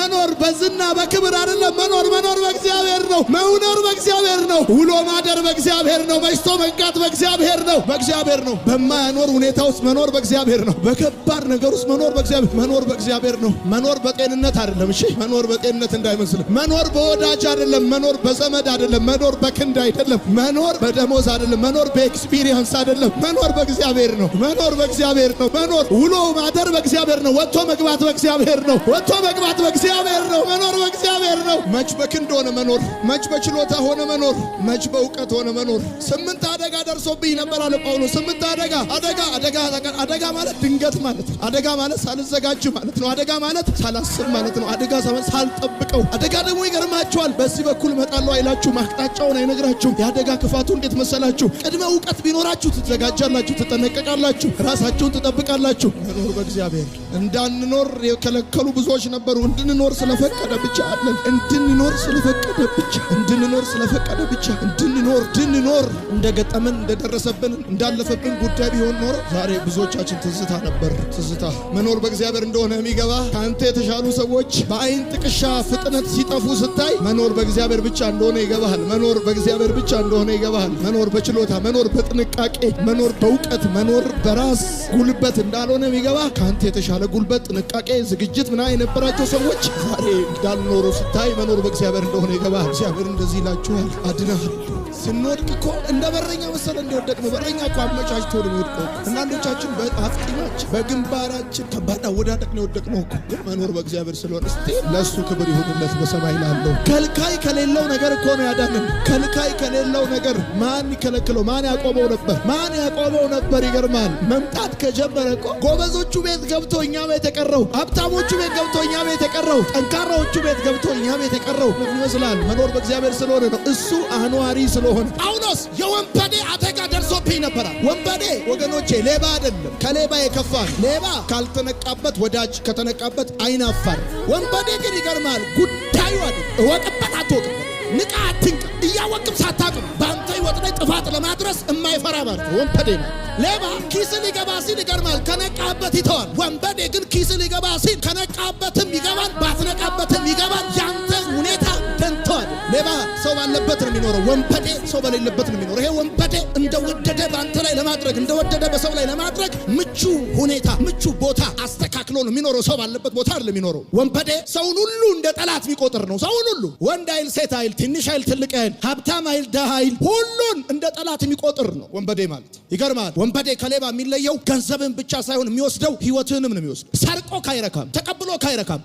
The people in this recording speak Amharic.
መኖር በዝና በክብር አይደለም። መኖር በእግዚአብሔር ነው። መኖር በእግዚአብሔር ነው። ውሎ ማደር በእግዚአብሔር ነው። መሽቶ መንቃት በእግዚአብሔር ነው። በእግዚአብሔር ነው። በማያኖር ሁኔታ ውስጥ መኖር በእግዚአብሔር ነው። በከባድ ነገር ውስጥ መኖር በእግዚአብሔር ነው። መኖር በጤንነት አይደለም። እሺ መኖር በጤንነት እንዳይመስል። መኖር በወዳጅ አይደለም። መኖር በዘመድ አይደለም። መኖር በክንድ አይደለም። መኖር በደሞዝ አይደለም። መኖር በኤክስፒሪየንስ አይደለም። መኖር በእግዚአብሔር ነው። መኖር በእግዚአብሔር ነው። መኖር ውሎ ማደር በእግዚአብሔር ነው። ወጥቶ መግባት በእግዚአብሔር ነው። ወጥቶ መግባት በእግዚአብሔር ነው። መኖር በእግዚአብሔር ነው። መች በክንድ ሆነ መኖር፣ መች በችሎታ ሆነ መኖር፣ መች በእውቀት ሆነ መኖር። 8 አደጋ ደርሶብኝ ነበር አለ ጳውሎስ። 8 አደጋ ማለት ድንገት ማለት ነው። አደጋ ማለት ሳልዘጋጅ ማለት ነው። አደጋ ማለት ሳላስብ ማለት ነው። አደጋ ሳልጠብቀው። አደጋ ደግሞ ይገርማችኋል፣ በዚህ በኩል እመጣለሁ አይላችሁም፣ አቅጣጫውን አይነግራችሁም። የአደጋ ክፋቱ እንዴት መሰላችሁ? ቅድመ እውቀት ቢኖራችሁ ትዘጋጃላችሁ፣ ትጠነቀቃላችሁ፣ ራሳችሁን ትጠብቃላችሁ። መኖር በእግዚአብሔር እንዳንኖር የከለከሉ ብዙዎች ነበሩ። እንድንኖር ስለፈቀደ ብቻ አለን። እንድንኖር ስለፈቀደ ብቻ እንድንኖር እንደገጠመን እንደደረሰብን እንዳለፈብን ጉዳይ ቢሆን ኖሮ ዛሬ ብዙዎቻችን ትዝታ ነበር። ትዝታ መኖር በእግዚአብሔር እንደሆነ የሚገባ ከአንተ የተሻሉ ሰዎች በአይን ጥቅሻ ፍጥነት ሲጠፉ ስታይ መኖር በእግዚአብሔር ብቻ እንደሆነ ይገባሃል። መኖር በእግዚአብሔር ብቻ እንደሆነ ይገባሃል። መኖር በችሎታ፣ መኖር በጥንቃቄ፣ መኖር በእውቀት፣ መኖር በራስ ጉልበት እንዳልሆነ የሚገባ ከአንተ የተሻለ ጉልበት፣ ጥንቃቄ፣ ዝግጅት ምና የነበራቸው ሰዎች ዛሬ እንዳልኖሩ ስታይ መኖር በእግዚአብሔር እንደሆነ ይገባሃል። እግዚአብሔር እንደዚህ ይላችኋል፣ አድነሃል። ስንወድቅ እኮ እንደ በረኛ መሰለ እንደወደቅ ነው። በረኛ እኮ አመቻችቶ ነው የሚወድቀው። አንዳንዶቻችን በአፍጢማችን በግንባራችን ከባድ አወዳደቅ ነው የወደቅነው እኮ። ግን መኖር በእግዚአብሔር ስለሆነ እስቲ ለእሱ ክብር ይሁንለት በሰማይ ላለው። ከልካይ ከሌለው ነገር እኮ ነው ያዳነን። ከልካይ ከሌለው ነገር ማን ይከለክለው? ማን ያቆመው ነበር? ይገርማል። መምጣት ከጀመረ እኮ ጎበዞቹ ቤት ገብቶ እኛ ቤት የቀረው፣ ሀብታሞቹ ቤት ገብቶ እኛ ቤት የቀረው፣ ጠንካራዎቹ ቤት ገብቶ እኛ ቤት የቀረው ምን ይመስላል? መኖር በእግዚአብሔር ስለሆነ ነው። እሱ አኗሪ ስለሆነ። ጳውሎስ የወንበዴ አደጋ ደርሶብኝ ነበር። ወንበዴ ወገኖቼ ሌባ አይደለም፣ ከሌባ የከፋ ሌባ ካልተነቃበት ወዳጅ፣ ከተነቃበት አይናፋር። ወንበዴ ግን ይገርማል፣ ጉዳዩ አይደል። እወቅበት አትወቅበት፣ ንቃ አትንቃ፣ እያወቅም ሳታቅም በአንተ ህይወት ላይ ጥፋት ለማድረስ የማይፈራ ማለት ነው ወንበዴ ነው። ሌባ ኪስ ሊገባ ሲል ይገርማል፣ ከነቃበት ይተዋል። ወንበዴ ግን ኪስ ሊገባ ሲል ከነቃበትም ይገባል፣ ባትነቃበትም ይገባል። ያንተ ሁኔታ ደንተዋል። ሌባ ሰው ባለበት ነው የሚኖረው፣ ወንበዴ ሰው በሌለበት ነው የሚኖረው። ይሄ ወንበዴ እንደወደደ በአንተ ላይ ለማድረግ፣ እንደወደደ በሰው ላይ ለማድረግ ምቹ ሁኔታ፣ ምቹ ቦታ አስተካክሎ ነው የሚኖረው። ሰው ባለበት ቦታ አይደለም የሚኖረው። ወንበዴ ሰውን ሁሉ እንደ ጠላት የሚቆጥር ነው። ሰውን ሁሉ ወንድ አይል፣ ሴት አይል፣ ትንሽ አይል፣ ትልቅ አይል፣ ሀብታም አይል፣ ደሃ አይል፣ ሁሉን እንደ ጠላት የሚቆጥር ነው ወንበዴ ማለት። ይገርማል። ወንበዴ ከሌባ የሚለየው ገንዘብን ብቻ ሳይሆን የሚወስደው ህይወትንም ነው የሚወስደው። ሰርቆ ካይረካም፣ ተቀብሎ ካይረካም